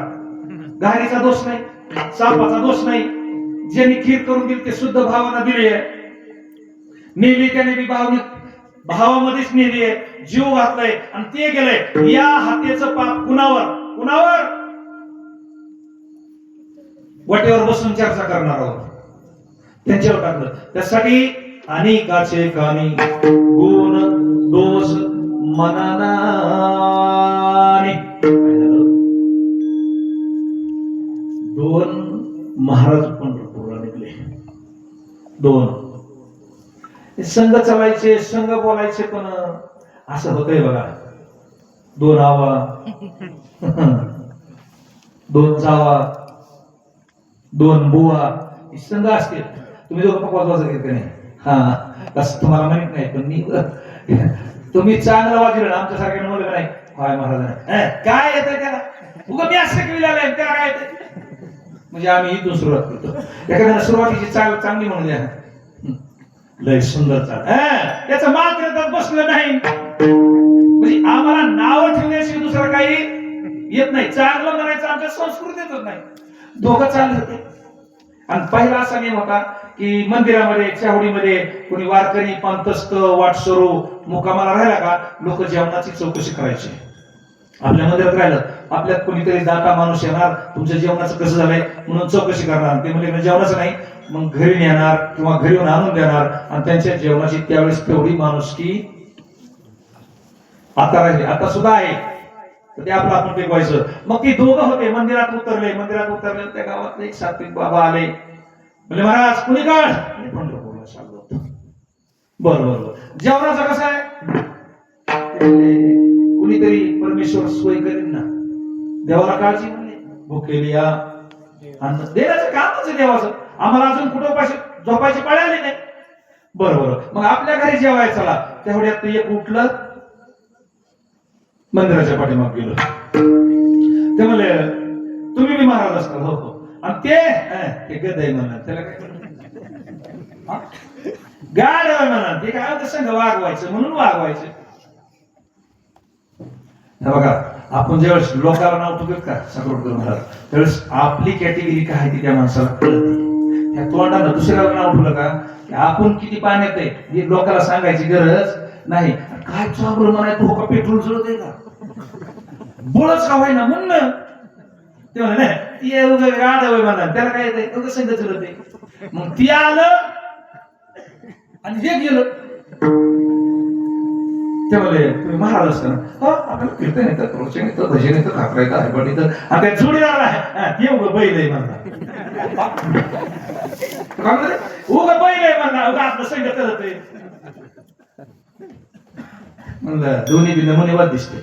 घारीचा दोष नाही, सापाचा दोष नाही. ज्यांनी खीर करून दिली ते शुद्ध भावानं दिली आहे. नेली त्याने बी भावामध्येच नेली आहे, जीव घातलाय आणि ते गेलंय. या हत्येचं पाप कुणावर वाटेवर बसून चर्चा करणार आहोत त्यांच्यावर टाकलं. त्यासाठी अनेकाचे गाणी गुण दोष मनाने. दोन महाराज पंढरपूरला निघले. दोन संघ चालायचे, संघ बोलायचे, पण असं होतंय बघा. दोन आवा दोन जावा दोन बुवा संघ असते. तुम्ही दोघं पकवाज घेत नाही. हा तसं तुम्हाला माहित नाही, पण मी तुम्ही चांगलं वाजलं ना आमच्यासारख्या म्हणलं नाही काय महाराज काय येतंय त्याला उगा मी असं केलेलं आहे त्याला काय येतंय. म्हणजे आम्ही इथून सुरुवात करतो. एखाद्याला सुरुवातीची चाल चांगली म्हणून द्या, लय सुंदर चाल त्याचं मात्र बसलं नाही. म्हणजे आम्हाला नाव ठेवण्याशिवाय दुसरं काही येत नाही. चांगलं म्हणायचं आमच्या संस्कृतीतच नाही. दोघं चालले होते आणि पहिला असा नियम होता की मंदिरामध्ये चावडीमध्ये कोणी वारकरी पंथस्थ वाटसरू मुक्कामाला राहिला का लोक जेवणाची चौकशी करायची. आपल्या मंदिरात राहिलं आपल्यात कोणीतरी दाता माणूस येणार, तुमच्या जेवणाचं कसं झालंय म्हणून चौकशी करणार. ते म्हणजे जेवणाचं नाही मग घरी नेणार किंवा घरी येऊन आणून देणार आणि त्यांच्या जेवणाची त्यावेळेस तेवढी माणुसकी आता राहिली, आता सुद्धा आहे. ते आपलं आपण टिकवायचं. मग ती दोघं होते मंदिरात उतरले त्या गावातले एक सात्विक बाबा आले. म्हणजे महाराज कुणी काढ पंढरपूरला चाललो होतो. बरोबर जेवणाचं कसं आहे कुणीतरी परमेश्वर सोय करेन ना. देवाला काळजी म्हणले भुकेली या अन्न देण्याचं कामच आहे देवाचं. आम्हाला अजून कुठं झोपायची पाळी आली नाही. बरोबर मग आपल्या घरी जेवायचं चला. तेवढ्यात एक उठलं मंदिराच्या पाठीमाग गेलो. ते म्हणले तुम्ही बी महाराज असता. हो हो. आणि ते गदय म्हणा त्याला काय गाड म्हणा ते काय संघ वागवायचं म्हणून वागवायचं. बघा आपण ज्यावेळेस लोकांना नाव ठेवतो का सगळं महाराज त्यावेळेस आपली कॅटेगरी काय ती त्या माणसाला कळते. त्या तोंडानं दुसऱ्याला नाव ठेवलं का आपण किती पाण्यात आहे हे लोकांना सांगायची गरज नाही. काय चांगलं म्हणायचं हो का पेट्रोल जळत आहे का बोळच का होईना म्हणणं. ते म्हणा ती गाड म्हणा त्याला काय येते संघ चलत आहे. मग ती आलं आणि हे गेलं. ते म्हणले तुम्ही महाराज असताना हो आपल्याला कीर्तन येतं प्रवचन येतं भजन येतं खाकरा येतं हरबड येतं आणि त्या जोडीदार आहे ते उगं बैल आहे म्हणता उगं बैल आहे म्हणा उगा आपलं संघ चलत आहे म्हणलं. दोन्ही बी नमुनेवाद दिसते.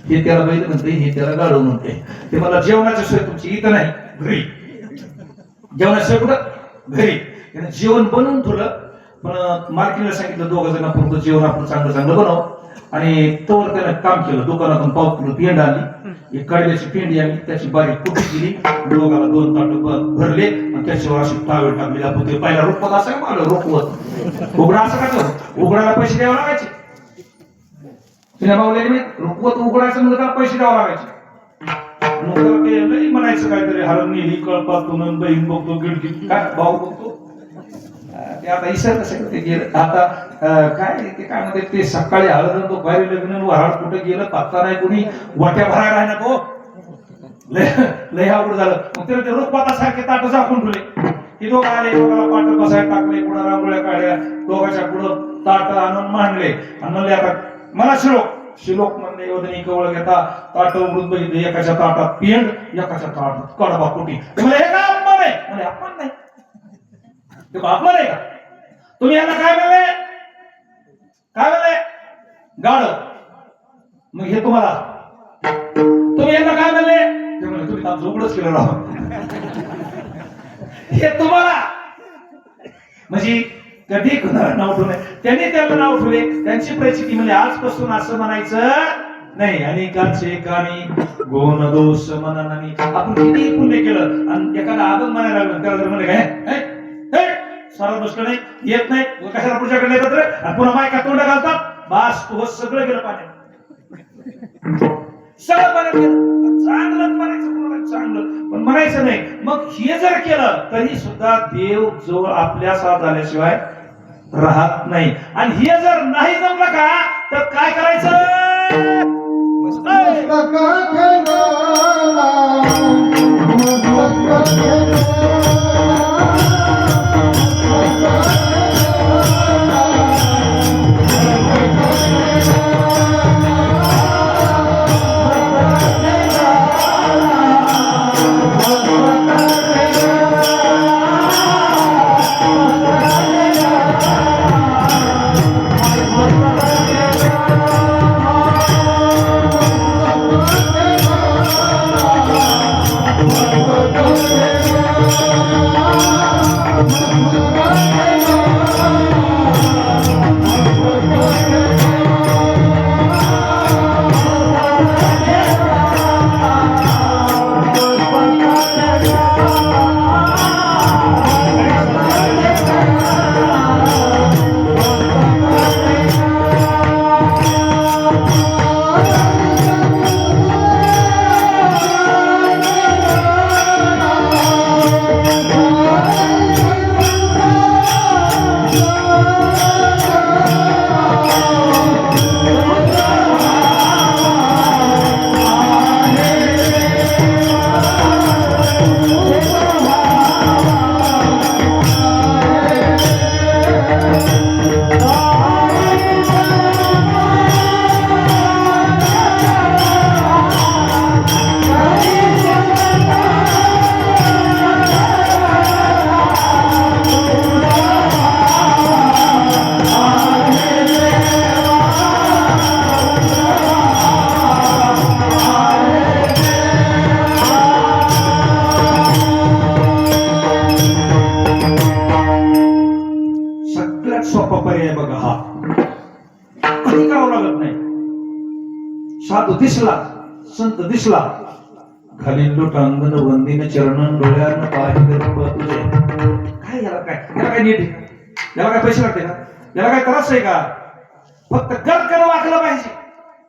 हे त्याला बैल म्हणते हे त्याला गाडव म्हणते. ते मला जेवणाची सोय तुमची इथं नाही घरी. जेवणाची सोय कुठं घरी. त्यानं जेवण बनवून ठेवलं पण मालकीला सांगितलं दोघं जणांपुरतं जेवण आपण चांगलं बनव. आणि तोवर त्यानं काम केलं. दुकानातून पाव किलो पेंड आली एक कडव्याची पेंडी आली, त्याची बारीक कुटी केली, दोघाला 2 ताट भरले आणि त्याच्यावर अशी टावेल टाकली. आपण ते पहिला रोपवत असं मला रोपवत उघडा असं का उघडायला पैसे द्यावे लागायचे. तुझ्या भाऊला मी रोपवत उघडायचं म्हणजे त्याला पैसे द्यावे लागायचे. मग त्याला ते लई म्हणायचं काहीतरी हरण नेली कळपातून बहीण बघतो गिडगिड काय भाऊ बघतो. ते आता इसर कसं ते गेलं आता काय ते काय म्हणते ते सकाळी हळद तो बाहेर लग्न वराड कुठं गेलं पत्ता नाही कोणी वाट्या भरायला आहे ना तो लय अवघड झालं. मग ते रोपवातासारखे ताट झाकून ठेवले. ती दोघं आले, दोघाला पाठ बसायला टाकले, पुढे रांगोळ्या काढल्या, दोघाच्या पुढं ताट आणून मांडले आणि म्हणले आता मला शिलोक म्हणले योधनी कवळ घेता ताट उघडून बघितले. एकाच्या ताटात पेंड, एकाच्या ताटात कडबा कुटी. म्हणजे हे का अपमान आहे? म्हणजे अपमान नाही, ते अपमान आहे का? तुम्ही यांना काय म्हणले? काय म्हणले? गाढव. मग हे तुम्हाला तुम्ही यांना काय म्हणले? ते म्हणले तुम्ही आमचं उघडच केलं राहा. हे तुम्हाला म्हणजे कधी कुणाला नाव ठेवले, त्यांनी त्याला नाव ठेवले, त्यांची परिस्थिती म्हणजे आजपासून असं म्हणायचं नाही. अनेकांचे कानी गुण दोष मननानी. आपण किती पुण्य केलं आणि एखादा अभंग म्हणायला लागलं त्याला जर म्हणले काय सारा दुष्ट नाही येत नाही कशाला पुढच्याकडे येतात रे आणि पुन्हा मायका तोंड घालतात बास तू सगळं गेलं पाण्यात. सगळं पाण्यात गेलं. चांगलं म्हणायचं कोणाला चांगलं पण म्हणायचं नाही. मग हे जर केलं तरी सुद्धा देव जवळ आपल्या साथ झाल्याशिवाय राहत नाही. आणि हे जर नाही जमलं का तर काय करायचं? सोपा पर्याय बघा हा. काही करावं लागत नाही. साधू दिसला, संत दिसला, खाली लोटांगण वंदीन चरणन डोळ्यानं पाहिलं तुझे. काय याला काय नीट आहे? याला काय पैसे लागते का? याला काय त्रास आहे का? फक्त गरकन वाकलं पाहिजे.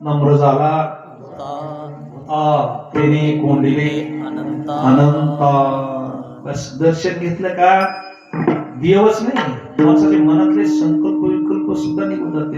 नम्र झाला तेने कोंडिले अनंता. बस दर्शन घेतलं का देवच नाही माणसाच्या मनातले संकल्प विकल्प सुद्धा निघून जाते.